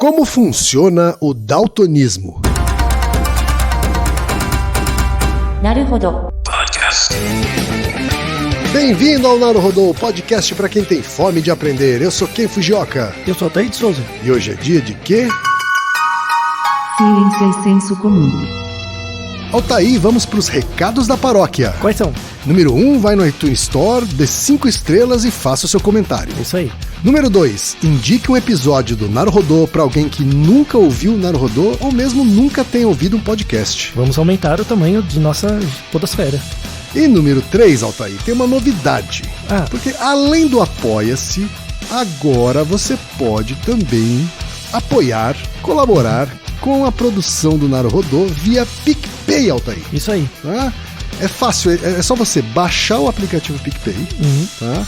Como funciona o daltonismo? Naruhodo. Bem-vindo ao Naruhodo, podcast para quem tem fome de aprender. Eu sou Ken Fujioka. Eu sou Altair de Souza. E hoje é dia de quê? Ciência e senso comum. Altair, vamos para os recados da paróquia. Quais são? Número 1, vai no iTunes Store, dê 5 estrelas e faça o seu comentário. Isso aí. Número 2, indique um episódio do Naruhodo para alguém que nunca ouviu o Naruhodo ou mesmo nunca tenha ouvido um podcast. Vamos aumentar o tamanho de nossa podosfera. E número 3, Altair, tem uma novidade. Porque além do Apoia-se, agora você pode também apoiar, colaborar com a produção do Naruhodo via PicPay, Altair. Isso aí. Tá? É fácil, é só você baixar o aplicativo PicPay, tá?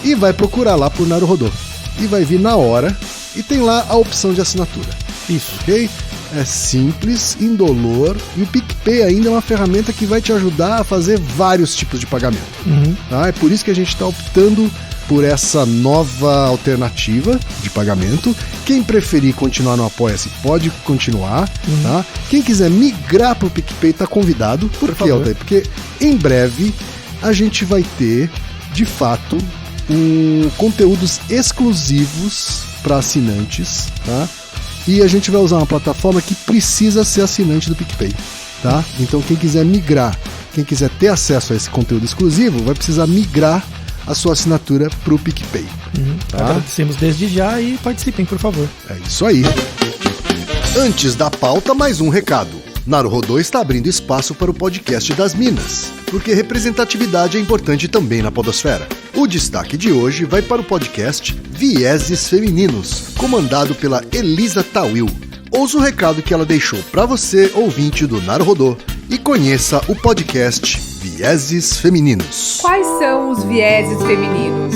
E vai procurar lá por Naruhodo. E vai vir na hora e tem lá a opção de assinatura. Isso. Ok? É simples, indolor, e o PicPay ainda é uma ferramenta que vai te ajudar a fazer vários tipos de pagamento. Tá? É por isso que a gente está optando por essa nova alternativa de pagamento. Quem preferir continuar no Apoia-se pode continuar. Tá? Quem quiser migrar para o PicPay está convidado. Por quê, Altair? Porque em breve a gente vai ter, de fato, conteúdos exclusivos para assinantes, tá? E a gente vai usar uma plataforma que precisa ser assinante do PicPay, tá? Então quem quiser migrar, quem quiser ter acesso a esse conteúdo exclusivo, vai precisar migrar a sua assinatura para o PicPay. Tá? Agradecemos desde já e participem, por favor. É isso aí. Antes da pauta, mais um recado. Naruhodo está abrindo espaço para o podcast das Minas, porque representatividade é importante também na podosfera. O destaque de hoje vai para o podcast Vieses Femininos, comandado pela Elisa Tawil. Ouça o recado que ela deixou para você, ouvinte do Naruhodo, e conheça o podcast Vieses Femininos. Quais são os vieses femininos?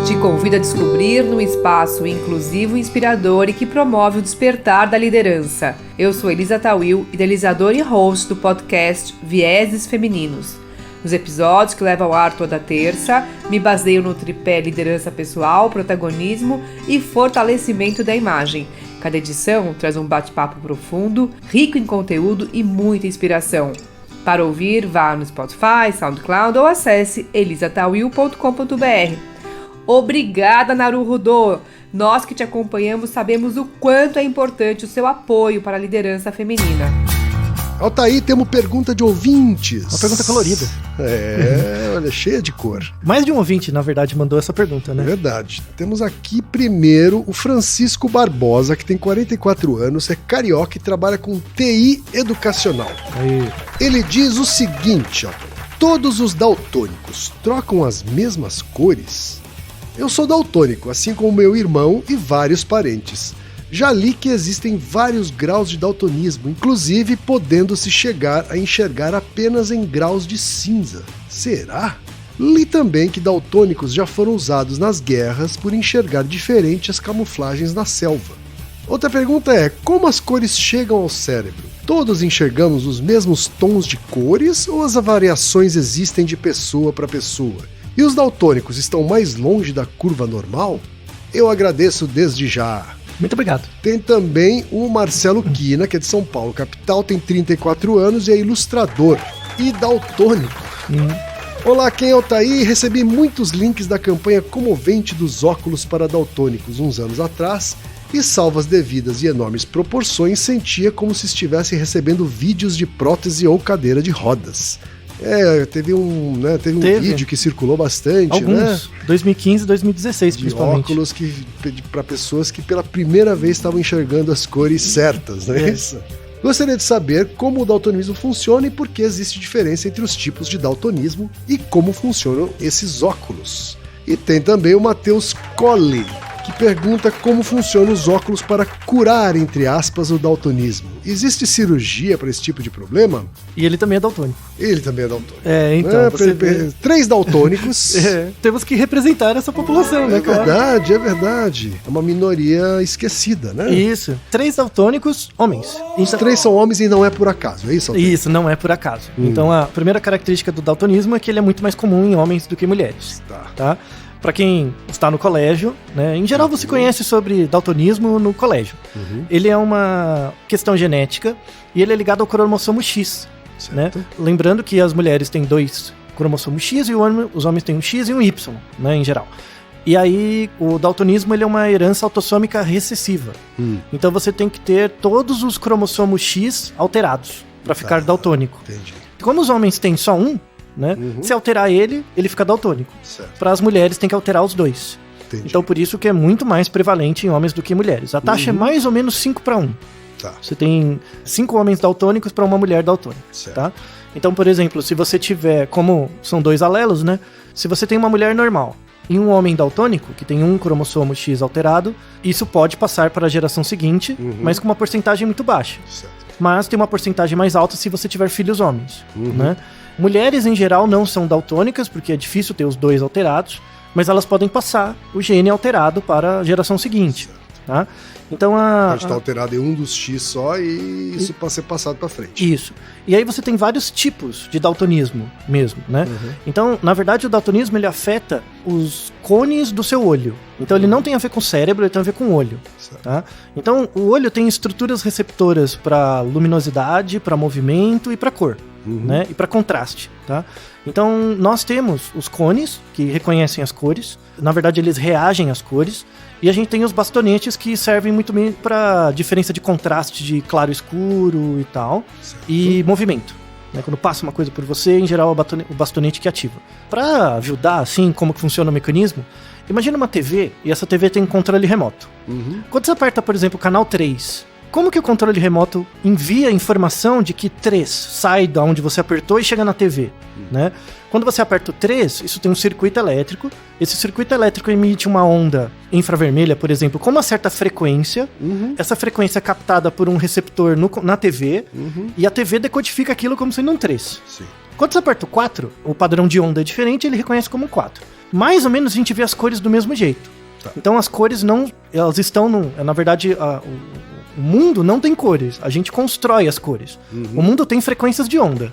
Te convido a descobrir num espaço inclusivo e inspirador e que promove o despertar da liderança. Eu sou Elisa Tawil, idealizadora e host do podcast Vieses Femininos. Nos episódios que levam ao ar toda terça, me baseio no tripé liderança pessoal, protagonismo e fortalecimento da imagem. Cada edição traz um bate-papo profundo, rico em conteúdo e muita inspiração. Para ouvir, vá no Spotify, SoundCloud ou acesse elisatawil.com.br. Obrigada, Naruhodo! Nós que te acompanhamos sabemos o quanto é importante o seu apoio para a liderança feminina. Altair, temos pergunta de ouvintes. Uma pergunta colorida. Olha, cheia de cor. Mais de um ouvinte, na verdade, mandou essa pergunta, né? É verdade. Temos aqui primeiro o Francisco Barbosa, que tem 44 anos, é carioca e trabalha com TI educacional. Aí. Ele diz o seguinte, ó: todos os daltônicos trocam as mesmas cores? Eu sou daltônico, assim como meu irmão e vários parentes. Já li que existem vários graus de daltonismo, inclusive podendo-se chegar a enxergar apenas em graus de cinza. Será? Li também que daltônicos já foram usados nas guerras por enxergar diferente as camuflagens na selva. Outra pergunta é: como as cores chegam ao cérebro? Todos enxergamos os mesmos tons de cores ou as variações existem de pessoa para pessoa? E os daltônicos estão mais longe da curva normal? Eu agradeço desde já. Muito obrigado. Tem também o Marcelo Quina, que é de São Paulo, capital, tem 34 anos e é ilustrador e daltônico. Olá, quem é o Altair? Recebi muitos links da campanha comovente dos óculos para daltônicos uns anos atrás e, salvas devidas e enormes proporções, sentia como se estivesse recebendo vídeos de prótese ou cadeira de rodas. Teve um vídeo que circulou bastante, alguns, né? 2015 e 2016, de principalmente. óculos para pessoas que pela primeira vez estavam enxergando as cores certas, não é isso? Gostaria de saber como o daltonismo funciona e por que existe diferença entre os tipos de daltonismo e como funcionam esses óculos. E tem também o Matheus Colli, que pergunta como funcionam os óculos para curar, entre aspas, o daltonismo. Existe cirurgia para esse tipo de problema? E ele também é daltônico. Ele também é daltônico. Então. Três daltônicos. Temos que representar essa população, né, cara? É verdade. É uma minoria esquecida, né? Isso. 3 daltônicos, homens. Os 3 são homens e não é por acaso, é isso? Altair? Isso, não é por acaso. Então, a primeira característica do daltonismo é que ele é muito mais comum em homens do que em mulheres. Tá? Pra quem está no colégio, né? Em geral você conhece sobre daltonismo no colégio. Ele é uma questão genética e ele é ligado ao cromossomo X, né? Lembrando que as mulheres têm 2 cromossomos X e os homens têm um X e um Y, né, em geral. E aí, o daltonismo ele é uma herança autossômica recessiva. Então você tem que ter todos os cromossomos X alterados para ficar daltônico. Entendi. Como os homens têm só um, né? Se alterar ele fica daltônico. Para as mulheres tem que alterar os 2. Entendi. Então por isso que é muito mais prevalente em homens do que em mulheres. A taxa é mais ou menos 5:1. Tá. Você tem 5 homens daltônicos para uma mulher daltônica, tá? Então, por exemplo, se você tiver, como são 2 alelos, né? Se você tem uma mulher normal e um homem daltônico, que tem um cromossomo X alterado, isso pode passar para a geração seguinte, mas com uma porcentagem muito baixa. Mas tem uma porcentagem mais alta se você tiver filhos homens, né? Mulheres, em geral, não são daltônicas, porque é difícil ter os 2 alterados, mas elas podem passar o gene alterado para a geração seguinte, tá? Então pode estar alterado em um dos X só e isso pode ser passado para frente. Isso. E aí você tem vários tipos de daltonismo mesmo, né? Então, na verdade, o daltonismo ele afeta os cones do seu olho. Então ele não tem a ver com o cérebro, ele tem a ver com o olho, tá? Então o olho tem estruturas receptoras para luminosidade, para movimento e para cor, né? E para contraste, tá? Então nós temos os cones que reconhecem as cores. Na verdade, eles reagem às cores. E a gente tem os bastonetes que servem muito bem para diferença de contraste de claro e escuro e tal. E movimento, né? Quando passa uma coisa por você, em geral é o bastonete que ativa. Para ajudar, assim, como que funciona o mecanismo, imagina uma TV e essa TV tem um controle remoto. Quando você aperta, por exemplo, o canal 3, como que o controle remoto envia a informação de que 3 sai da onde você apertou e chega na TV, né? Quando você aperta o 3, isso tem um circuito elétrico. Esse circuito elétrico emite uma onda infravermelha, por exemplo, com uma certa frequência. Essa frequência é captada por um receptor na TV. E a TV decodifica aquilo como sendo um 3. Quando você aperta o 4, o padrão de onda é diferente, ele reconhece como um 4. Mais ou menos a gente vê as cores do mesmo jeito. Então as cores não... Elas estão na verdade, o mundo não tem cores. A gente constrói as cores. O mundo tem frequências de onda.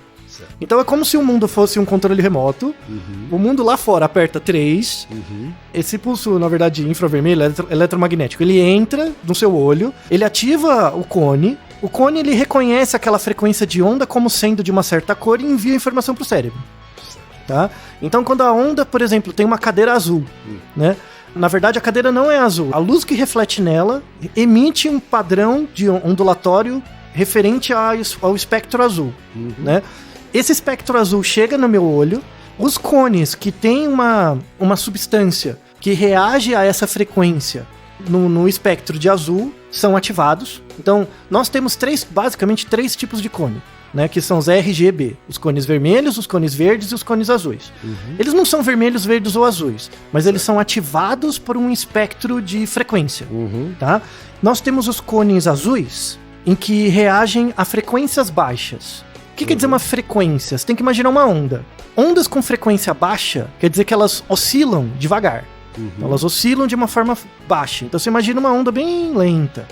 Então é como se o mundo fosse um controle remoto. O mundo lá fora aperta 3. Esse pulso, na verdade, infravermelho, eletromagnético, ele entra no seu olho, ele ativa o cone. O cone, ele reconhece aquela frequência de onda como sendo de uma certa cor e envia a informação para o cérebro. Tá? Então quando a onda, por exemplo, tem uma cadeira azul, né? Na verdade, a cadeira não é azul. A luz que reflete nela emite um padrão de ondulatório referente ao espectro azul, né? Esse espectro azul chega no meu olho, os cones que têm uma substância que reage a essa frequência no espectro de azul são ativados. Então, nós temos basicamente três tipos de cone, né, que são os RGB, os cones vermelhos, os cones verdes e os cones azuis. Eles não são vermelhos, verdes ou azuis, mas eles são ativados por um espectro de frequência, tá? Nós temos os cones azuis, em que reagem a frequências baixas. O que quer dizer uma frequência? Você tem que imaginar uma onda. Ondas com frequência baixa quer dizer que elas oscilam devagar. Então, elas oscilam de uma forma baixa. Então você imagina uma onda bem lenta,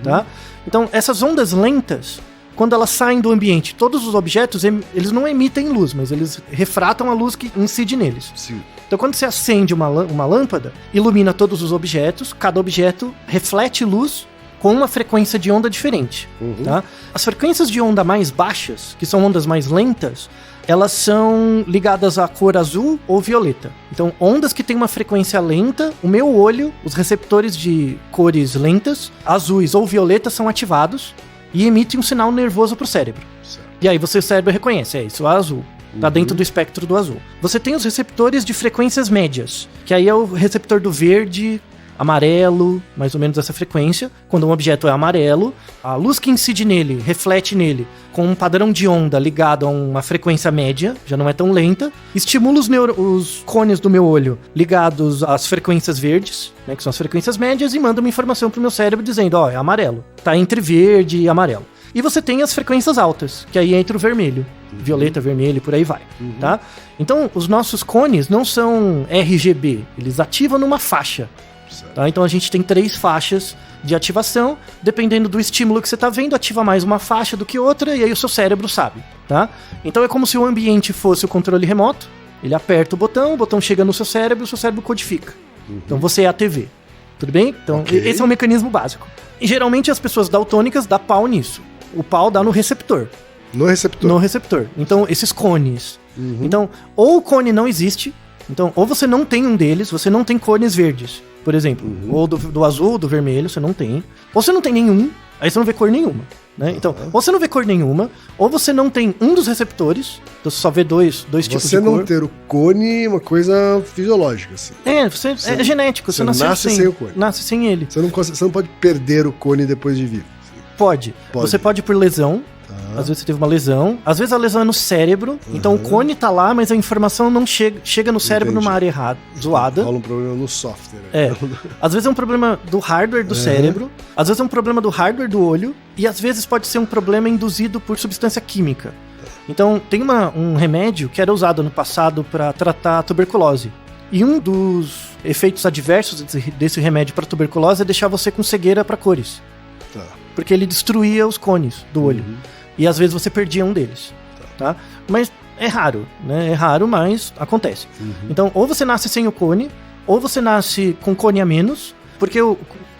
tá? Então essas ondas lentas, quando elas saem do ambiente, todos os objetos, eles não emitem luz, mas eles refratam a luz que incide neles. Sim. Então quando você acende uma lâmpada, ilumina todos os objetos, cada objeto reflete luz com uma frequência de onda diferente, tá? As frequências de onda mais baixas, que são ondas mais lentas, elas são ligadas à cor azul ou violeta. Então, ondas que têm uma frequência lenta, o meu olho, os receptores de cores lentas, azuis ou violetas, são ativados e emitem um sinal nervoso para o cérebro. Certo. E aí o cérebro reconhece, isso é azul. Tá dentro do espectro do azul. Você tem os receptores de frequências médias, que aí é o receptor do verde, amarelo, mais ou menos essa frequência. Quando um objeto é amarelo, a luz que incide nele, reflete nele, com um padrão de onda ligado a uma frequência média, já não é tão lenta, estimula os cones do meu olho ligados às frequências verdes, né, que são as frequências médias, e manda uma informação pro meu cérebro dizendo, ó, é amarelo. Tá entre verde e amarelo. E você tem as frequências altas, que aí entra o vermelho, violeta, vermelho e por aí vai, tá? Então, os nossos cones não são RGB, eles ativam numa faixa. Tá? Então a gente tem 3 faixas de ativação, dependendo do estímulo que você está vendo, ativa mais uma faixa do que outra, e aí o seu cérebro sabe, tá? Então é como se o ambiente fosse o controle remoto, Ele aperta o botão chega no seu cérebro e o seu cérebro codifica. Então você é a TV. Tudo bem? Então esse é o mecanismo básico. E geralmente as pessoas daltônicas dão pau nisso. O pau dá no receptor. No receptor. No receptor. Então, esses cones. Então, ou o cone não existe, então, ou você não tem um deles, você não tem cones verdes, por exemplo. Ou do azul, do vermelho, você não tem. Ou você não tem nenhum, aí você não vê cor nenhuma. Né? Então, ou você não vê cor nenhuma, ou você não tem um dos receptores, então você só vê dois tipos de cor. Você não ter o cone é uma coisa fisiológica, assim. É genético, você nasce sem o cone. Nasce sem ele. Você não pode perder o cone depois de vivo. Pode. Você pode por lesão. Às vezes você teve uma lesão. Às vezes a lesão é no cérebro. Então o cone tá lá, mas a informação não chega no cérebro numa área errada, zoada. Rola um problema no software. Às vezes é um problema do hardware do cérebro. Às vezes é um problema do hardware do olho. E às vezes pode ser um problema induzido por substância química. Então tem um remédio que era usado no passado para tratar a tuberculose. E um dos efeitos adversos desse remédio para tuberculose é deixar você com cegueira para cores. Porque ele destruía os cones do olho. E às vezes você perdia um deles. Tá? Mas é raro, né? É raro, mas acontece. Então, ou você nasce sem o cone, ou você nasce com cone a menos, porque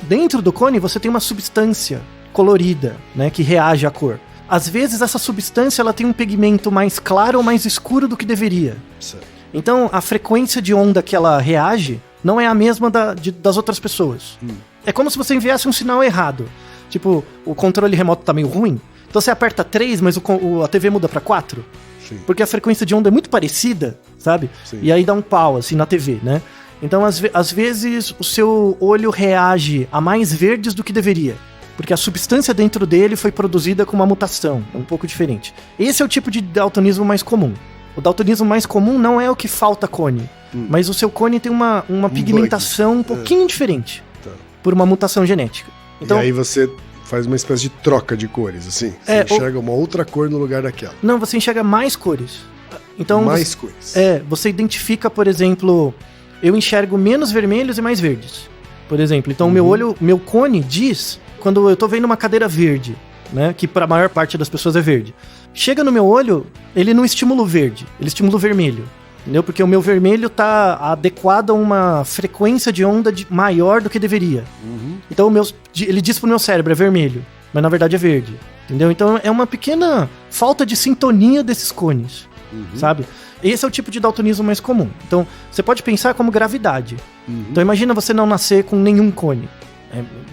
dentro do cone você tem uma substância colorida, né? Que reage à cor. Às vezes essa substância ela tem um pigmento mais claro ou mais escuro do que deveria. Certo. Então, a frequência de onda que ela reage não é a mesma das outras pessoas. É como se você enviasse um sinal errado. Tipo, o controle remoto tá meio ruim. Então você aperta 3, mas a TV muda pra 4. Sim. Porque a frequência de onda é muito parecida, sabe? Sim. E aí dá um pau, assim, na TV, né? Então, às vezes, o seu olho reage a mais verdes do que deveria. Porque a substância dentro dele foi produzida com uma mutação. É um pouco diferente. Esse é o tipo de daltonismo mais comum. O daltonismo mais comum não é o que falta cone. Mas o seu cone tem uma pigmentação um pouquinho diferente. Por uma mutação genética. Então, e aí você faz uma espécie de troca de cores, assim. Você enxerga uma outra cor no lugar daquela. Não, você enxerga mais cores. Então, mais cores. Você identifica, por exemplo, eu enxergo menos vermelhos e mais verdes. Por exemplo, então meu cone diz, quando eu tô vendo uma cadeira verde, né, que para a maior parte das pessoas é verde. Chega no meu olho, ele não estimula o verde, ele estimula o vermelho. Entendeu? Porque o meu vermelho tá adequado a uma frequência de onda maior do que deveria. Então ele diz pro meu cérebro, é vermelho, mas na verdade é verde. Entendeu? Então é uma pequena falta de sintonia desses cones, sabe? Esse é o tipo de daltonismo mais comum. Então você pode pensar como gravidade. Então imagina você não nascer com nenhum cone.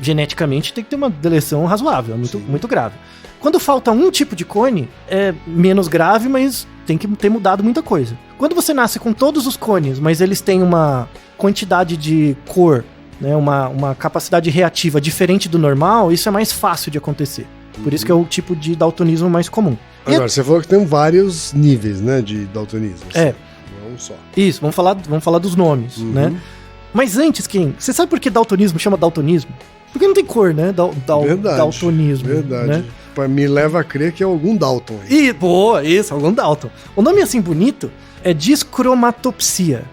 Geneticamente tem que ter uma deleção razoável, muito grave. Quando falta um tipo de cone, é menos grave, mas tem que ter mudado muita coisa. Quando você nasce com todos os cones, mas eles têm uma quantidade de cor, né, uma capacidade reativa diferente do normal, isso é mais fácil de acontecer. Por isso que é o tipo de daltonismo mais comum. Agora, você falou que tem vários níveis, né, de daltonismo. Assim. Não é um só. Isso, vamos falar dos nomes, né? Mas antes, você sabe por que daltonismo chama daltonismo? Porque não tem cor, né? Verdade, daltonismo. Verdade. Né? Me leva a crer que é algum Dalton. Algum Dalton. O nome assim bonito é discromatopsia.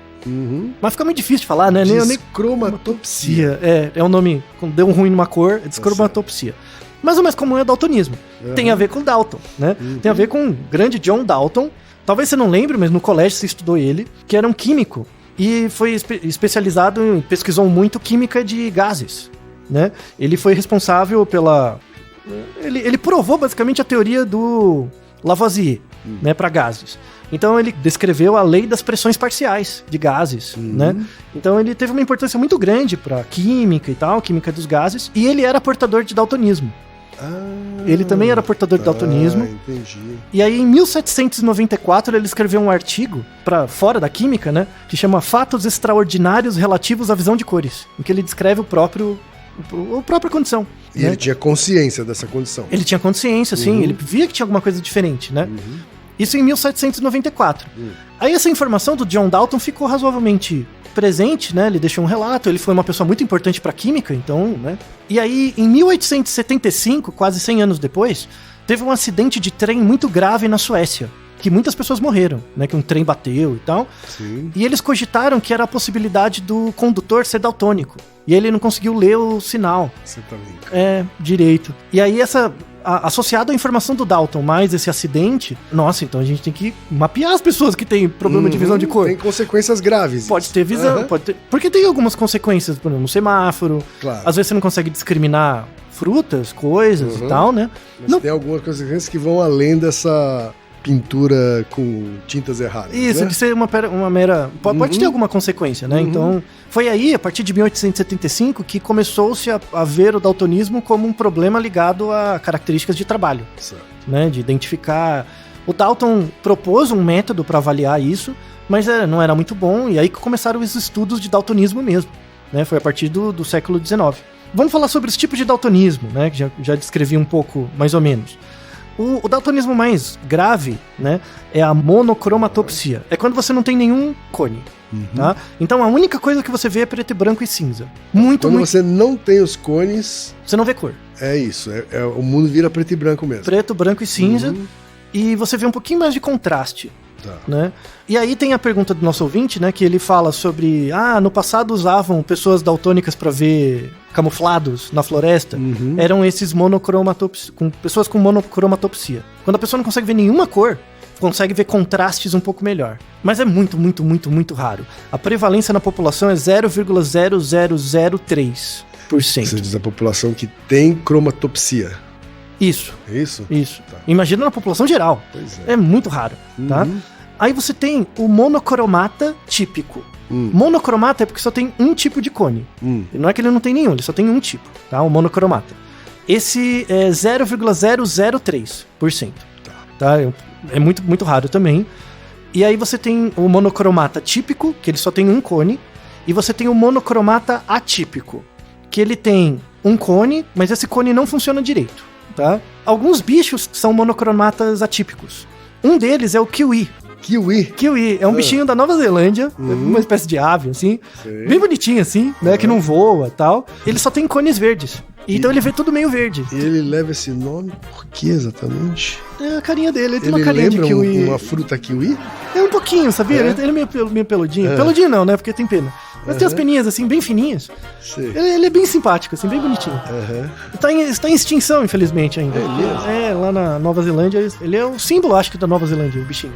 Mas fica muito difícil de falar, né? Discromatopsia. É um nome, quando deu um ruim numa cor, é discromatopsia. Mas o mais comum é daltonismo. Tem a ver com Dalton, né? Tem a ver com o grande John Dalton. Talvez você não lembre, mas no colégio você estudou ele, que era um químico. E foi especializado, pesquisou muito química de gases, né? Ele foi responsável pela... Ele provou basicamente a teoria do Lavoisier, né, para gases. Então ele descreveu a lei das pressões parciais de gases, né? Então ele teve uma importância muito grande para química e tal, química dos gases, e ele era portador de daltonismo. Ele também era portador de daltonismo. Entendi. E aí em 1794 ele escreveu um artigo para fora da química, né, que chama Fatos Extraordinários Relativos à Visão de Cores, em que ele descreve a própria condição. E ele tinha consciência dessa condição. Ele tinha consciência, sim. Ele via que tinha alguma coisa diferente, né? Isso em 1794. Aí essa informação do John Dalton ficou razoavelmente presente, né? Ele deixou um relato, ele foi uma pessoa muito importante para química, então, né? E aí, em 1875, quase 100 anos depois, teve um acidente de trem muito grave na Suécia, que muitas pessoas morreram, né? Que um trem bateu e tal. Sim. E eles cogitaram que era a possibilidade do condutor ser daltônico. E ele não conseguiu ler o sinal. Você tá brincando. Direito. E aí associado à informação do Dalton, mais esse acidente, nossa, então a gente tem que mapear as pessoas que têm problema de visão de cor. Tem consequências graves. Pode ter visão, pode ter... Porque tem algumas consequências, por exemplo, no semáforo. Claro. Às vezes você não consegue discriminar frutas, coisas e tal, né? Mas tem algumas consequências que vão além dessa pintura com tintas erradas. Isso, né? de ser uma mera... Pode ter alguma consequência, né? Então, foi aí, a partir de 1875, que começou-se a ver o daltonismo como um problema ligado a características de trabalho. Certo. Né? De identificar... O Dalton propôs um método para avaliar isso, mas não era muito bom, e aí que começaram os estudos de daltonismo mesmo. Né? Foi a partir do século XIX. Vamos falar sobre os tipos de daltonismo, né? Que já descrevi um pouco, mais ou menos. O daltonismo mais grave, né, é a monocromatopsia. É quando você não tem nenhum cone, tá? Então a única coisa que você vê é preto e branco e cinza. Quando você não tem os cones... Você não vê cor. É isso, o mundo vira preto e branco mesmo. Preto, branco e cinza, e você vê um pouquinho mais de contraste. Tá. Né? E aí tem a pergunta do nosso ouvinte, né, que ele fala sobre, no passado usavam pessoas daltônicas para ver camuflados na floresta, eram esses pessoas com monocromatopsia. Quando a pessoa não consegue ver nenhuma cor, consegue ver contrastes um pouco melhor. Mas é muito, muito, muito, muito raro. A prevalência na população é 0,0003%. Você diz a população que tem cromatopsia. Isso. É isso? Isso. Tá. Imagina na população geral. Pois é. É muito raro, tá? Aí você tem o monocromata típico. Monocromata é porque só tem um tipo de cone. Não é que ele não tem nenhum, ele só tem um tipo, tá? O monocromata. Esse é 0,003%. Tá? É muito, muito raro também. E aí você tem o monocromata típico, que ele só tem um cone. E você tem o monocromata atípico, que ele tem um cone, mas esse cone não funciona direito. Tá? Alguns bichos são monocromatas atípicos. Um deles é o kiwi. Kiwi é um bichinho da Nova Zelândia, uma espécie de ave, assim, bem bonitinho, assim, né, que não voa e tal. Ele só tem cones verdes. Então ele vê tudo meio verde. E ele leva esse nome por que exatamente? É a carinha dele, ele tem uma carinha de kiwi. Ele lembra uma fruta kiwi? É um pouquinho, sabia? Ele é meio peludinho. Peludinho não, né, porque tem pena. Mas tem as peninhas, assim, bem fininhas. Ele é bem simpático, assim, bem bonitinho. Está em extinção, infelizmente, ainda. É mesmo? Lá na Nova Zelândia. Ele é o símbolo, acho que, da Nova Zelândia, o bichinho.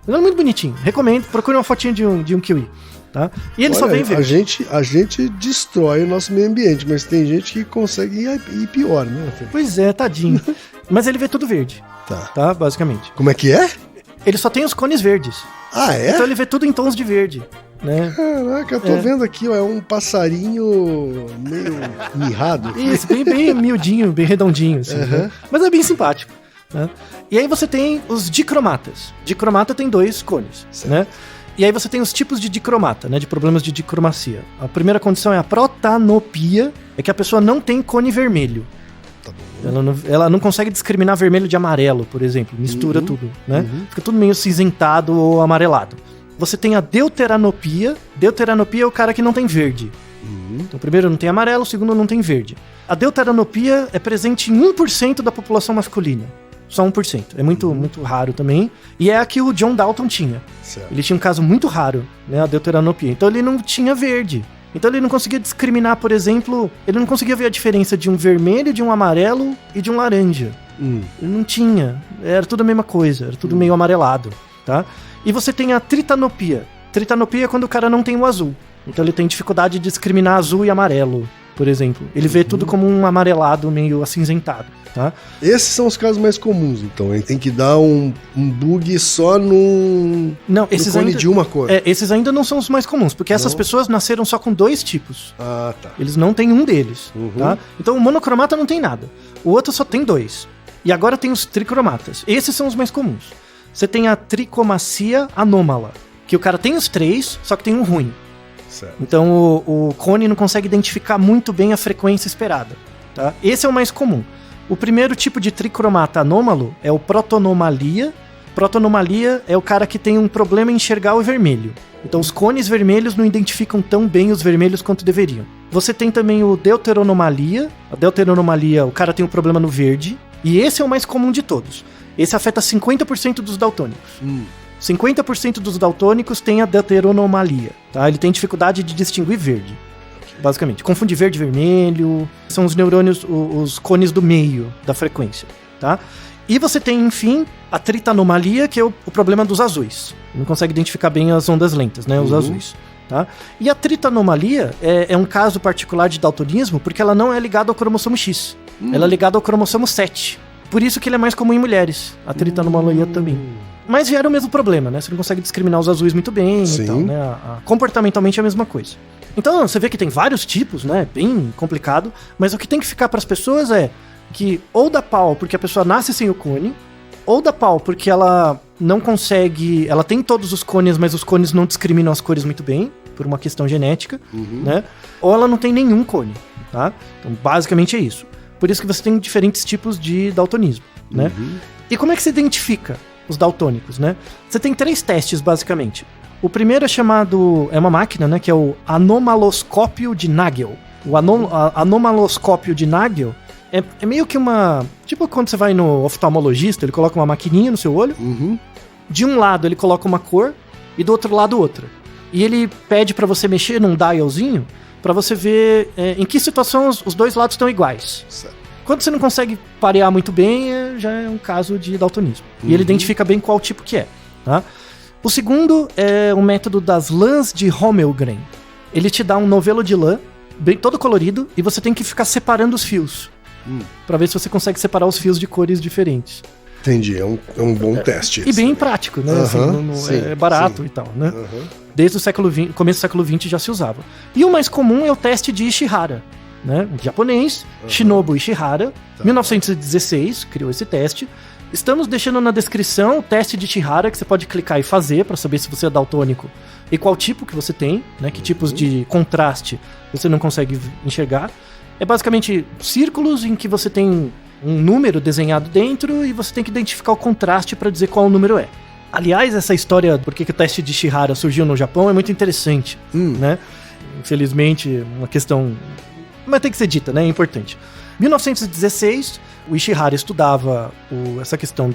Ele é muito bonitinho. Recomendo. Procure uma fotinha de um kiwi. Tá? E ele só vem verde. A gente destrói o nosso meio ambiente, mas tem gente que consegue ir pior, né? Pois é, tadinho. Mas ele vê tudo verde. Tá, basicamente. Como é que é? Ele só tem os cones verdes. Ah, é? Então ele vê tudo em tons de verde. Né? Caraca, eu tô vendo aqui, ó, é um passarinho meio mirrado. Isso, bem miudinho, bem redondinho, assim, né? Mas é bem simpático. Né? E aí você tem os dicromatas. Dicromata tem 2 cones, né? E aí você tem os tipos de dicromata, né? De problemas de dicromacia. A primeira condição é a protanopia, é que a pessoa não tem cone vermelho. Tá bom. Ela não consegue discriminar vermelho de amarelo, por exemplo. Mistura tudo, né? Fica tudo meio cinzentado ou amarelado. Você tem a deuteranopia. Deuteranopia é o cara que não tem verde. Então, primeiro não tem amarelo, segundo não tem verde. A deuteranopia é presente em 1% da população masculina. Só 1%. É muito, muito raro também. E é a que o John Dalton tinha. Certo. Ele tinha um caso muito raro, né? A deuteranopia. Então ele não tinha verde. Então ele não conseguia discriminar, por exemplo... Ele não conseguia ver a diferença de um vermelho, de um amarelo e de um laranja. Ele não tinha. Era tudo a mesma coisa. Era tudo meio amarelado, tá? E você tem a tritanopia. Tritanopia é quando o cara não tem o azul. Então ele tem dificuldade de discriminar azul e amarelo, por exemplo. Ele vê tudo como um amarelado meio acinzentado, tá? Esses são os casos mais comuns, então. Ele tem que dar um bug só no cone de uma cor. Esses ainda não são os mais comuns, porque essas pessoas nasceram só com 2 tipos. Ah, tá. Eles não têm um deles, tá? Então o monocromata não tem nada. O outro só tem 2. E agora tem os tricromatas. Esses são os mais comuns. Você tem a tricomacia anômala, que o cara tem os 3, só que tem um ruim. Certo. Então o cone não consegue identificar muito bem a frequência esperada. Tá? Esse é o mais comum. O primeiro tipo de tricromata anômalo é o protonomalia. Protonomalia é o cara que tem um problema em enxergar o vermelho. Então os cones vermelhos não identificam tão bem os vermelhos quanto deveriam. Você tem também o deuteronomalia. A deuteronomalia, o cara tem um problema no verde. E esse é o mais comum de todos. Esse afeta 50% dos daltônicos. 50% dos daltônicos tem a deuteronomalia, tá? Ele tem dificuldade de distinguir verde, basicamente. Confunde verde e vermelho, são os neurônios, os cones do meio da frequência, tá? E você tem, enfim, a tritanomalia, que é o problema dos azuis. Não consegue identificar bem as ondas lentas, né? Os azuis. Tá? E a tritanomalia é um caso particular de daltonismo porque ela não é ligada ao cromossomo X. Ela é ligada ao cromossomo 7. Por isso que ele é mais comum em mulheres. A tritanomalia também. Mas gera o mesmo problema, né? Você não consegue discriminar os azuis muito bem e tal, né? Comportamentalmente é a mesma coisa. Então, você vê que tem vários tipos, né? Bem complicado. Mas o que tem que ficar para as pessoas é que ou dá pau porque a pessoa nasce sem o cone, ou dá pau porque ela não consegue... Ela tem todos os cones, mas os cones não discriminam as cores muito bem, por uma questão genética, né? Ou ela não tem nenhum cone, tá? Então, basicamente é isso. Por isso que você tem diferentes tipos de daltonismo, né? E como é que se identifica os daltônicos, né? Você tem 3 testes, basicamente. O primeiro é chamado... É uma máquina, né? Que é o anomaloscópio de Nagel. O anomaloscópio de Nagel é meio que uma... Tipo quando você vai no oftalmologista, ele coloca uma maquininha no seu olho. De um lado ele coloca uma cor e do outro lado outra. E ele pede pra você mexer num dialzinho pra você ver em que situação os dois lados estão iguais. Certo. Quando você não consegue parear muito bem, já é um caso de daltonismo. E ele identifica bem qual tipo que é. Tá? O segundo é o método das lãs de Holmgren. Ele te dá um novelo de lã, bem todo colorido, e você tem que ficar separando os fios. Pra ver se você consegue separar os fios de cores diferentes. Entendi, é um bom teste. E bem prático, né? Assim, é barato e tal, né? Desde o começo do século XX já se usava. E o mais comum é o teste de Ishihara, né? Um japonês, Shinobu Ishihara, 1916, criou esse teste. Estamos deixando na descrição o teste de Ishihara, que você pode clicar e fazer para saber se você é daltônico e qual tipo que você tem, né? Que tipos de contraste você não consegue enxergar. É basicamente círculos em que você tem um número desenhado dentro e você tem que identificar o contraste para dizer qual o número é. Aliás, essa história por que o teste de Ishihara surgiu no Japão é muito interessante, né? Infelizmente, uma questão... Mas tem que ser dita, né? É importante. Em 1916, o Ishihara estudava essa questão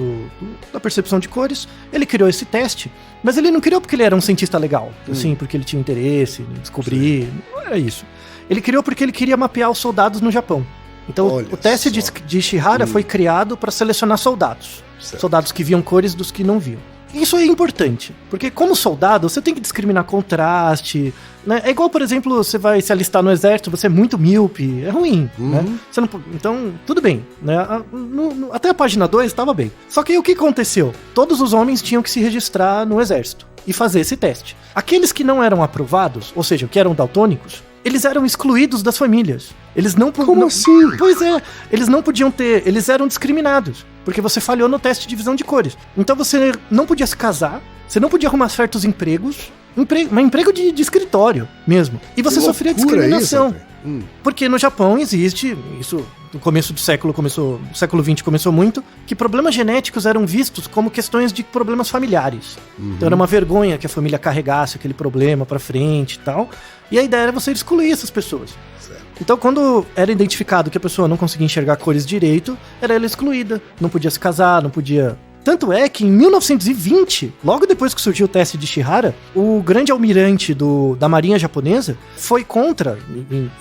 da percepção de cores. Ele criou esse teste, mas ele não criou porque ele era um cientista legal, assim, porque ele tinha interesse em descobrir. Não era isso. Ele criou porque ele queria mapear os soldados no Japão. Então, o teste de Ishihara foi criado para selecionar soldados. Certo. Soldados que viam cores dos que não viam. Isso é importante, porque como soldado, você tem que discriminar contraste, né? É igual, por exemplo, você vai se alistar no exército, você é muito míope, é ruim, né? Você não, então, tudo bem, né? Até a página 2 estava bem. Só que aí o que aconteceu? Todos os homens tinham que se registrar no exército e fazer esse teste. Aqueles que não eram aprovados, ou seja, que eram daltônicos, eles eram excluídos das famílias. Eles não podiam... Como assim? Pois é, eles não podiam ter... Eles eram discriminados, porque você falhou no teste de visão de cores. Então você não podia se casar, você não podia arrumar certos empregos, um emprego de escritório mesmo. E você sofria discriminação. Porque no Japão existe, isso no começo do século XX começou muito, que problemas genéticos eram vistos como questões de problemas familiares. Então era uma vergonha que a família carregasse aquele problema pra frente e tal. E a ideia era você excluir essas pessoas. Certo. Então, quando era identificado que a pessoa não conseguia enxergar cores direito, era ela excluída. Não podia se casar, não podia... Tanto é que em 1920, logo depois que surgiu o teste de Ishihara, o grande almirante da marinha japonesa foi contra.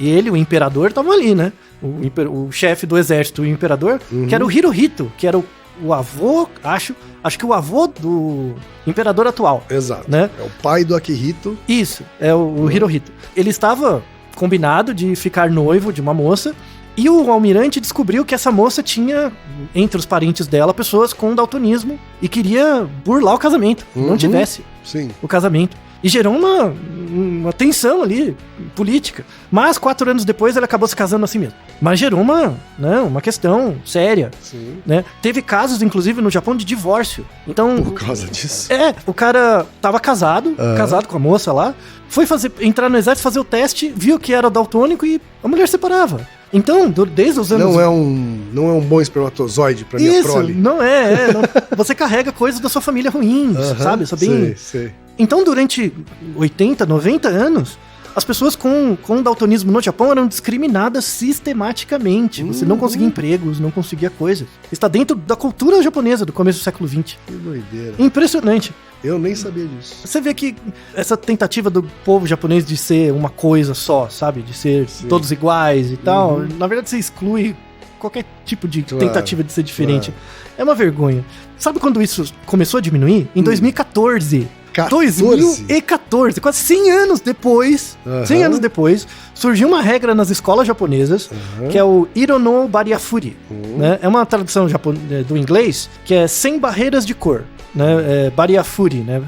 E ele, o imperador, estava ali, né? O chefe do exército, o imperador, que era o Hirohito, que era o avô, acho que o avô do imperador atual. Exato. Né? É o pai do Akihito. Isso, é o Hirohito. Ele estava combinado de ficar noivo de uma moça, e o almirante descobriu que essa moça tinha, entre os parentes dela, pessoas com daltonismo, e queria burlar o casamento, não tivesse o casamento. E gerou uma tensão ali, política. Mas 4 anos depois ele acabou se casando assim mesmo. Mas gerou uma questão séria. Né? Teve casos, inclusive, no Japão de divórcio. Então, por causa disso? O cara tava casado com a moça lá, foi entrar no exército, fazer o teste, viu que era daltônico e a mulher separava. Então, desde os anos... Não é um bom espermatozoide pra minha prole. Não é. Você carrega coisas da sua família ruins, sabe? Sei. Então, durante 80, 90 anos, as pessoas com daltonismo no Japão eram discriminadas sistematicamente. Você não conseguia empregos, não conseguia coisas. Está dentro da cultura japonesa do começo do século XX. Que doideira. Impressionante. Eu nem sabia disso. Você vê que essa tentativa do povo japonês de ser uma coisa só, sabe? De ser todos iguais e tal. Na verdade, você exclui qualquer tipo de tentativa de ser diferente. É uma vergonha. Sabe quando isso começou a diminuir? Em 2014. 2014, quase 100 anos depois, 100 anos depois, surgiu uma regra nas escolas japonesas, que é o Iro no Bariafuri, né? É uma tradução do inglês, que é sem barreiras de cor, né? Bariafuri, né?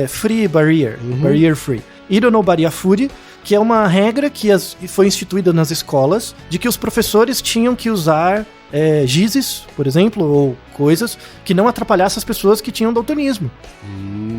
Free barrier, barrier free. Iro no Bariafuri, que é uma regra que foi instituída nas escolas, de que os professores tinham que usar gizes, por exemplo, ou coisas que não atrapalhassem as pessoas que tinham daltonismo.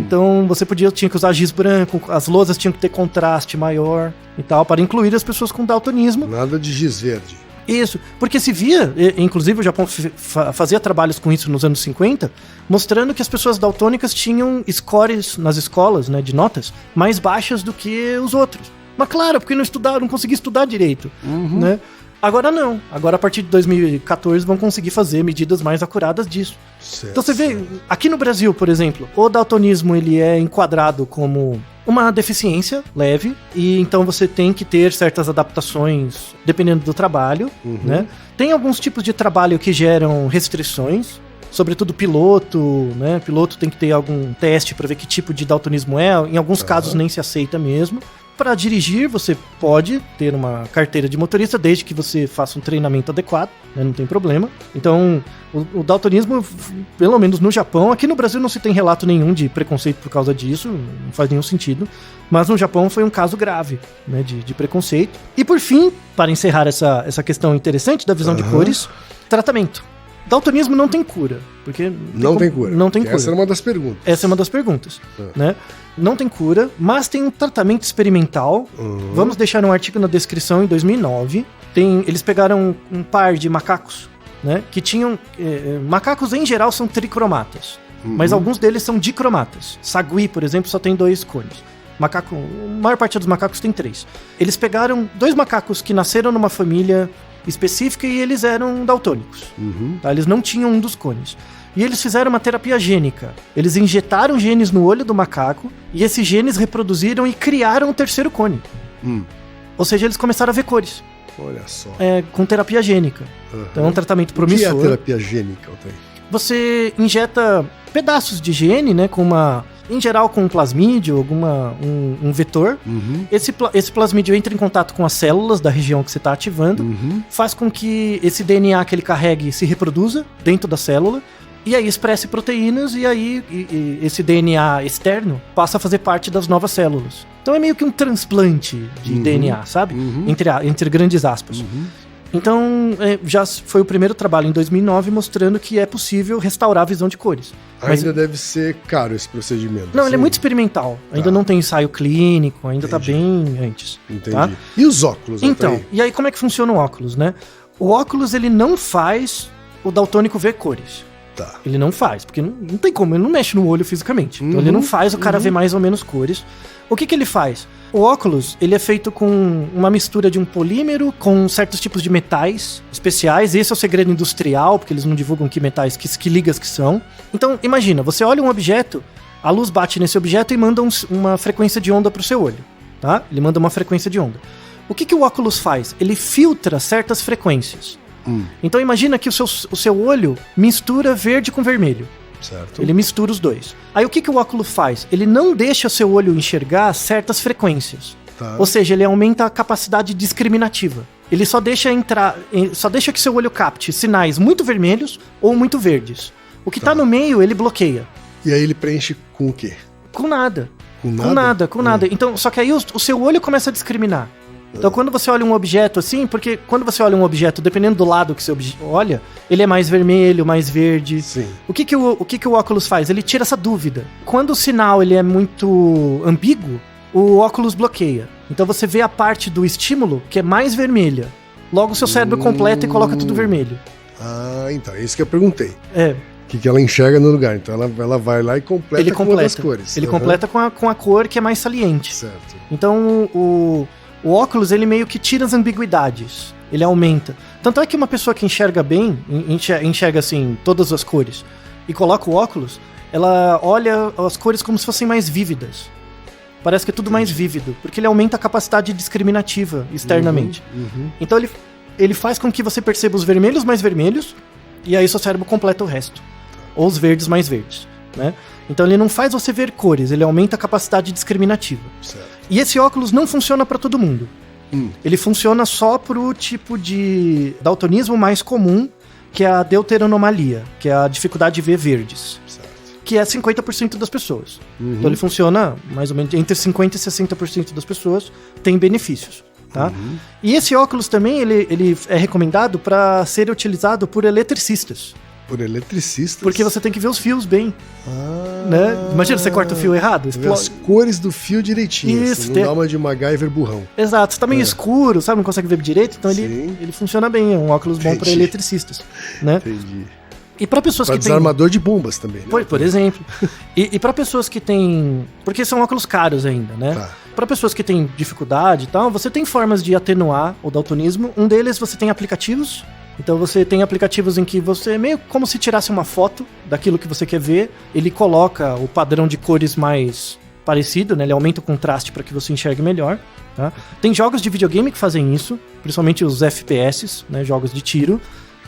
Então você tinha que usar giz branco, as lousas tinham que ter contraste maior e tal, para incluir as pessoas com daltonismo. Nada de giz verde. Isso, porque se via, inclusive o Japão fazia trabalhos com isso nos anos 50, mostrando que as pessoas daltônicas tinham scores nas escolas, né, de notas, mais baixas do que os outros. Mas claro, porque não conseguia estudar direito, né? Agora não. Agora, a partir de 2014, vão conseguir fazer medidas mais acuradas disso. Certo. Então você vê, aqui no Brasil, por exemplo, o daltonismo ele é enquadrado como uma deficiência leve, e então você tem que ter certas adaptações dependendo do trabalho, né? Tem alguns tipos de trabalho que geram restrições, sobretudo piloto, né? Piloto tem que ter algum teste para ver que tipo de daltonismo é. Em alguns casos nem se aceita mesmo. Para dirigir, você pode ter uma carteira de motorista, desde que você faça um treinamento adequado, né? Não tem problema. Então, o daltonismo, pelo menos no Japão, aqui no Brasil não se tem relato nenhum de preconceito por causa disso, não faz nenhum sentido, mas no Japão foi um caso grave, né, de preconceito. E por fim, para encerrar essa questão interessante da visão de cores, tratamento. Daltonismo não tem cura, porque não tem cura. Essa é uma das perguntas. Essa é uma das perguntas, né? Não tem cura, mas tem um tratamento experimental. Vamos deixar um artigo na descrição em 2009. Eles pegaram um par de macacos, né? Que tinham... macacos, em geral, são tricromatas. Mas alguns deles são dicromatas. Sagui, por exemplo, só tem 2 cones. A maior parte dos macacos tem 3. Eles pegaram 2 macacos que nasceram numa família específica e eles eram daltônicos. Tá? Eles não tinham um dos cones. E eles fizeram uma terapia gênica. Eles injetaram genes no olho do macaco e esses genes reproduziram e criaram um terceiro cone. Ou seja, eles começaram a ver cores. Olha só. Com terapia gênica. Então é um tratamento promissor. O que é a terapia gênica? Você injeta pedaços de gene, né, em geral com um plasmídio, um vetor. Esse plasmídio entra em contato com as células da região que você está ativando, faz com que esse DNA que ele carregue se reproduza dentro da célula, e aí expresse proteínas, e aí esse DNA externo passa a fazer parte das novas células. Então é meio que um transplante de DNA, sabe? Entre grandes aspas. Então, já foi o primeiro trabalho em 2009 mostrando que é possível restaurar a visão de cores. Ainda deve ser caro esse procedimento. Não, ele é muito experimental. Ainda não tem ensaio clínico, ainda está bem antes. Entendi. Tá? E os óculos? Então, e aí como é que funciona o óculos, né? O óculos, ele não faz o daltônico ver cores. Tá. Ele não faz, porque não tem como, ele não mexe no olho fisicamente. Então ele não faz o cara ver mais ou menos cores. O que ele faz? O óculos, ele é feito com uma mistura de um polímero com certos tipos de metais especiais. Esse é o segredo industrial, porque eles não divulgam que metais, que ligas que são. Então, imagina, você olha um objeto, a luz bate nesse objeto e manda uma frequência de onda pro seu olho, tá? Ele manda uma frequência de onda. O que o óculos faz? Ele filtra certas frequências. Então imagina que o seu olho mistura verde com vermelho. Certo. Ele mistura os dois. Aí o que o óculos faz? Ele não deixa o seu olho enxergar certas frequências. Tá. Ou seja, ele aumenta a capacidade discriminativa. Ele só deixa que seu olho capte sinais muito vermelhos ou muito verdes. O que tá no meio, ele bloqueia. E aí ele preenche com o quê? Com nada. Com nada. Então, só que aí o seu olho começa a discriminar. Então, quando você olha um objeto assim, porque quando você olha um objeto, dependendo do lado que você olha, ele é mais vermelho, mais verde. Sim. O que o óculos faz? Ele tira essa dúvida. Quando o sinal ele é muito ambíguo, o óculos bloqueia. Então, você vê a parte do estímulo que é mais vermelha. Logo, o seu cérebro completa e coloca tudo vermelho. Ah, então, é isso que eu perguntei. O que ela enxerga no lugar. Então, ela vai lá e completa com uma das cores. Ele completa com a cor que é mais saliente. Certo. Então, o óculos, ele meio que tira as ambiguidades, ele aumenta. Tanto é que uma pessoa que enxerga bem, enxerga assim, todas as cores, e coloca o óculos, ela olha as cores como se fossem mais vívidas. Parece que é tudo mais vívido, porque ele aumenta a capacidade discriminativa externamente. Então ele faz com que você perceba os vermelhos mais vermelhos, e aí seu cérebro completa o resto. Ou os verdes mais verdes, né? Então ele não faz você ver cores, ele aumenta a capacidade discriminativa. Certo. E esse óculos não funciona para todo mundo. Ele funciona só pro tipo de daltonismo mais comum, que é a deuteranomalia, que é a dificuldade de ver verdes. Certo. Que é 50% das pessoas. Então ele funciona mais ou menos entre 50% e 60% das pessoas tem benefícios. Tá? E esse óculos também ele é recomendado para ser utilizado por eletricistas. Por eletricistas? Porque você tem que ver os fios bem. Né? Imagina, você corta o fio errado, Ver as cores do fio direitinho. Isso, Não dá uma de MacGyver burrão. Exato, está meio escuro, sabe? Não consegue ver direito, então ele funciona bem. É um óculos bom para eletricistas. Né? Entendi. E para pessoas pra que têm... desarmador de bombas também. Né? Por exemplo. E para pessoas que têm... Porque são óculos caros ainda, né? Tá. Para pessoas que têm dificuldade e tal, você tem formas de atenuar o daltonismo. Um deles, você tem aplicativos. Então você tem aplicativos em que você, meio como se tirasse uma foto daquilo que você quer ver, ele coloca o padrão de cores mais parecido, né? Ele aumenta o contraste para que você enxergue melhor. Tá? Tem jogos de videogame que fazem isso, principalmente os FPS, né? Jogos de tiro.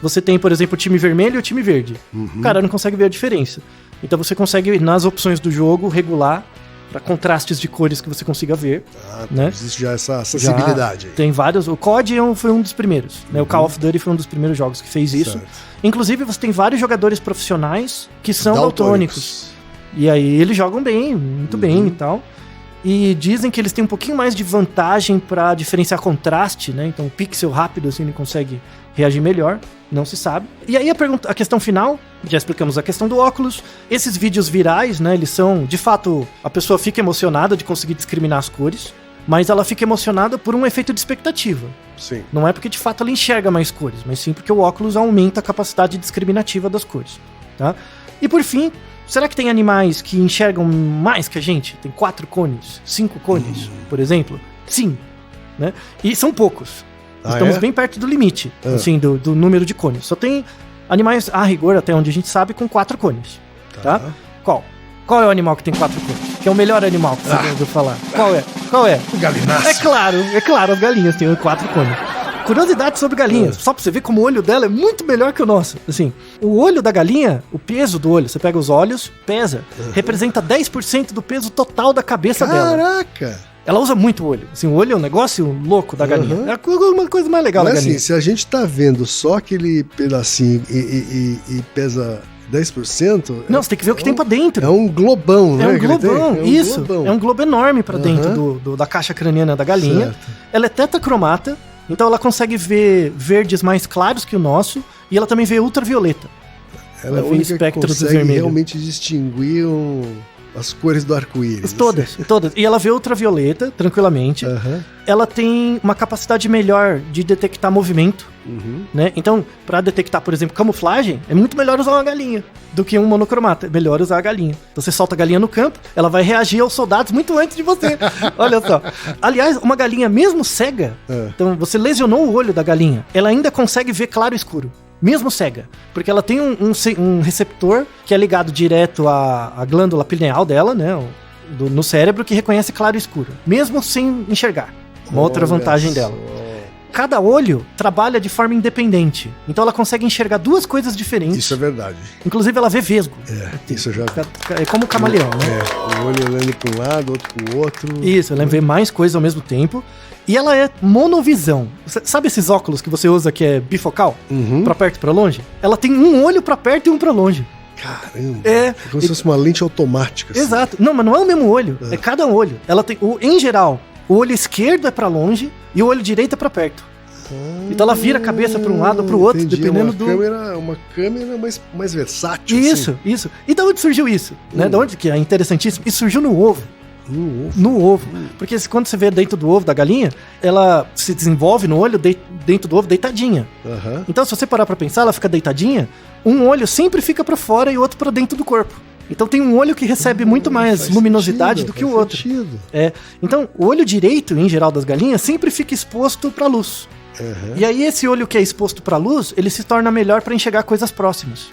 Você tem, por exemplo, o time vermelho e o time verde. O cara não consegue ver a diferença. Então você consegue, nas opções do jogo, regular para contrastes de cores que você consiga ver. Né? Existe já essa acessibilidade. Tem vários. O COD foi um dos primeiros. Né? O Call of Duty foi um dos primeiros jogos que fez isso. Certo. Inclusive, você tem vários jogadores profissionais que são daltônicos. E aí eles jogam bem, muito bem e tal. E dizem que eles têm um pouquinho mais de vantagem para diferenciar contraste, né? Então, pixel rápido, assim, ele consegue reagir melhor. Não se sabe. E aí a questão final, já explicamos a questão do óculos. Esses vídeos virais, né? Eles são, de fato, a pessoa fica emocionada de conseguir discriminar as cores, mas ela fica emocionada por um efeito de expectativa. Sim. Não é porque, de fato, ela enxerga mais cores, mas sim porque o óculos aumenta a capacidade discriminativa das cores. Tá? E por fim, será que tem animais que enxergam mais que a gente? Tem 4 cones, 5 cones, por exemplo? Sim. Né? E são poucos. Estamos bem perto do limite, assim, do número de cones. Só tem animais, a rigor, até onde a gente sabe, com 4 cones. Tá? Qual? Qual é o animal que tem 4 cones? Que é o melhor animal que você ouviu falar. Qual é? O galináceo. É claro, as galinhas têm 4 cones. Curiosidade sobre galinhas, só pra você ver como o olho dela é muito melhor que o nosso. Assim, o olho da galinha, o peso do olho, você pega os olhos, pesa, representa 10% do peso total da cabeça dela. Caraca! Ela usa muito o olho. Assim, o olho é um negócio louco da galinha. É uma coisa mais legal da galinha. Assim, se a gente tá vendo só aquele pedacinho e pesa 10%... Não, você tem que ver o que tem pra dentro. É um globão, né? É um globão, isso. Globão. É um globo enorme pra dentro da caixa craniana da galinha. Certo. Ela é tetacromata, então ela consegue ver verdes mais claros que o nosso, e ela também vê ultravioleta. Ela é a vê única que espectros consegue vermelho. realmente distinguir as cores do arco-íris. Todas. E ela vê ultravioleta, tranquilamente. Ela tem uma capacidade melhor de detectar movimento, né? Então, pra detectar, por exemplo, camuflagem, é muito melhor usar uma galinha do que um monocromata. É melhor usar a galinha. Então, você solta a galinha no campo, ela vai reagir aos soldados muito antes de você. Olha só. Aliás, uma galinha mesmo cega, então você lesionou o olho da galinha, ela ainda consegue ver claro e escuro. Mesmo cega, porque ela tem um receptor que é ligado direto à glândula pineal dela, né, no cérebro, que reconhece claro e escuro, mesmo sem enxergar. Uma outra vantagem dela. Cada olho trabalha de forma independente, então ela consegue enxergar 2 coisas diferentes. Isso é verdade. Inclusive ela vê vesgo. Isso eu já... É como o camaleão, né? O olho olhando para um lado, outro para o outro. Isso, ela vê mais coisas ao mesmo tempo. E ela é monovisão. Sabe esses óculos que você usa que é bifocal? Pra perto e pra longe? Ela tem um olho pra perto e um pra longe. Caramba. É como se fosse uma lente automática. Assim. Exato. Não, mas não é o mesmo olho. É cada olho. Ela tem, em geral, o olho esquerdo é pra longe e o olho direito é pra perto. Então ela vira a cabeça pra um lado ou pro outro, entendi. dependendo Uma câmera mais versátil. Isso. E da onde surgiu isso? Né? Da onde que é interessantíssimo? Isso surgiu no ovo. No ovo. Porque quando você vê dentro do ovo da galinha, ela se desenvolve no olho dentro do ovo deitadinha. Então, se você parar pra pensar, ela fica deitadinha, um olho sempre fica pra fora e o outro pra dentro do corpo. Então tem um olho que recebe muito mais luminosidade do que o outro. Então, o olho direito, em geral, das galinhas, sempre fica exposto pra luz. E aí esse olho que é exposto pra luz, ele se torna melhor pra enxergar coisas próximas.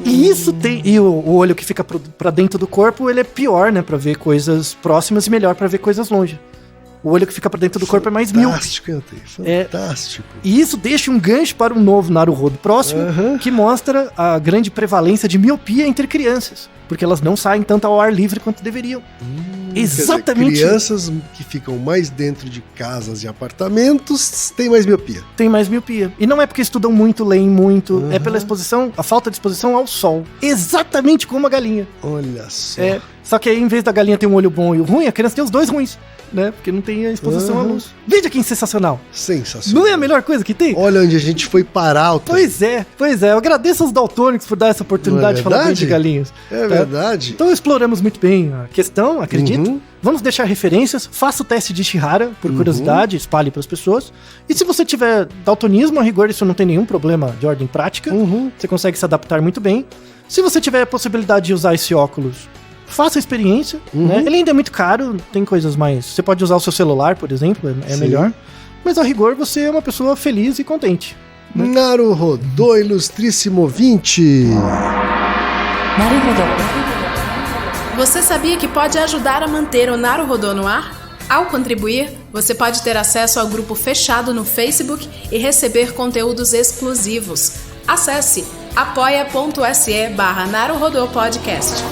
E isso tem. E o olho que fica pra dentro do corpo, ele é pior, né? Pra ver coisas próximas e melhor pra ver coisas longe. O olho que fica pra dentro do corpo é mais míope. Fantástico, Yantei. Fantástico. E isso deixa um gancho para um novo Naruhodo próximo, que mostra a grande prevalência de miopia entre crianças. Porque elas não saem tanto ao ar livre quanto deveriam. Exatamente. Dizer, crianças que ficam mais dentro de casas e apartamentos têm mais miopia. Tem mais miopia. E não é porque estudam muito, leem muito, é pela exposição, a falta de exposição ao sol. Exatamente como a galinha. Olha só. Só que aí, em vez da galinha ter um olho bom e o ruim, a criança tem os dois ruins, né? Porque não tem a exposição à luz. Veja que sensacional. Sensacional. Não é a melhor coisa que tem? Olha onde a gente foi parar. Pois é. Eu agradeço aos daltônicos por dar essa oportunidade de falar bem de galinhas. É verdade. Então exploramos muito bem a questão, acredito. Vamos deixar referências, faça o teste de Ishihara, por curiosidade, espalhe para as pessoas. E se você tiver daltonismo, a rigor isso não tem nenhum problema de ordem prática. Você consegue se adaptar muito bem. Se você tiver a possibilidade de usar esse óculos, faça a experiência, né? Ele ainda é muito caro, tem coisas mais... Você pode usar o seu celular, por exemplo, é melhor. Mas a rigor você é uma pessoa feliz e contente. Né? Naruhodo, ilustríssimo 20. Naruhodo. Você sabia que pode ajudar a manter o Naruhodo no ar? Ao contribuir, você pode ter acesso ao grupo fechado no Facebook e receber conteúdos exclusivos. Acesse apoia.se/NaruhodoPodcast.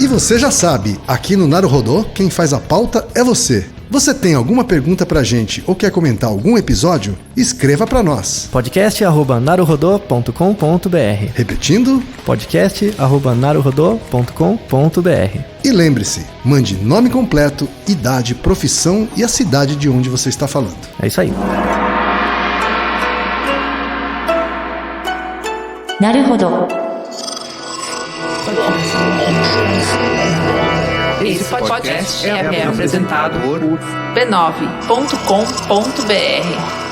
E você já sabe, aqui no Naruhodo, quem faz a pauta é você. Você tem alguma pergunta pra gente ou quer comentar algum episódio? Escreva pra nós. podcast@naruhodo.com.br. Repetindo? podcast@naruhodo.com.br. E lembre-se, mande nome completo, idade, profissão e a cidade de onde você está falando. É isso aí. Naruhodo. Esse podcast é apresentado por b9.com.br.